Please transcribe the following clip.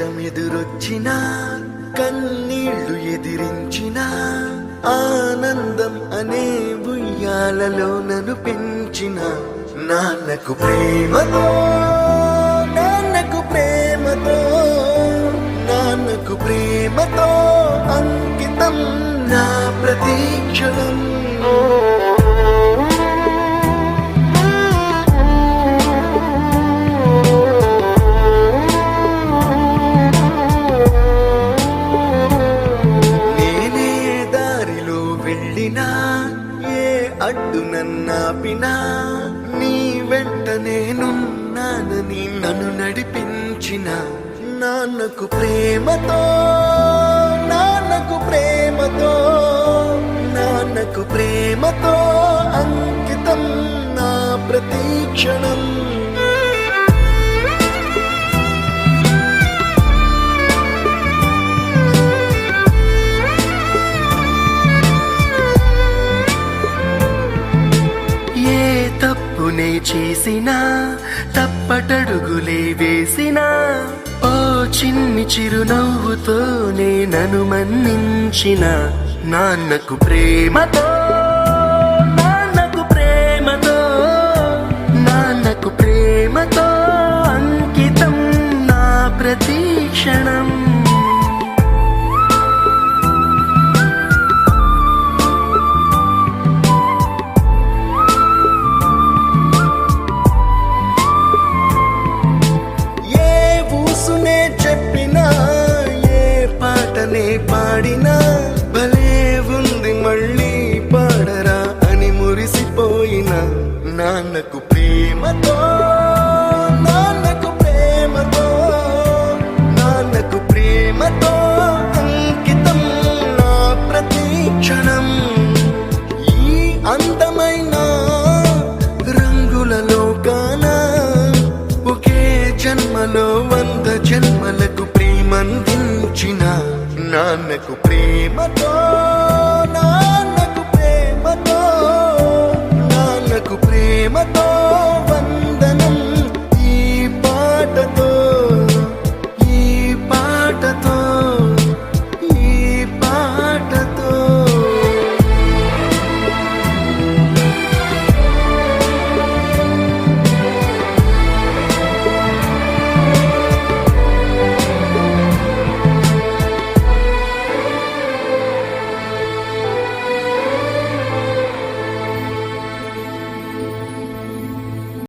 కష్టమెదురొచ్చినా కన్నీళ్లు ఎదిరించినా ఆనందం అనే ఉయ్యాలలో నన్ను పెంచిన నాన్నకు ప్రేమతో నాన్నకు ప్రేమతో నాన్నకు ప్రేమతో అంకితం నా ప్రతీక్షణం. ఏ అడ్డు నన్నాపినా నీ వెంట నేనున్నానని నన్ను నడిపించిన నాన్నకు ప్రేమతో నాన్నకు ప్రేమతో నాన్నకు ప్రేమతో అంకితం నా ప్రతీక్షణం. తప్పునే చేసినా తప్పటడుగులే వేసినా ఓ చిన్ని చిరునవ్వుతోనే నన్ను మన్నించిన నాన్నకు ప్రేమతో నాన్నకు ప్రేమతో నాన్నకు ప్రేమతో అంకితం నా ప్రతీక్షణం. చెప్పినా ఏ పాటనే పాడినా భలే ఉంది మళ్ళీ పాడరా అని మురిసిపోయిన నాన్నకు ప్రేమతో నాన్నకు ప్రేమతో నాన్నకు ప్రేమతో అంకితం నా ప్రతీక్షణం. ఈ అందమైన రంగుల లోకాన ఒకే జన్మలో 100 జన్మలకు ప్రేమందించిన నాన్నకు ప్రేమతో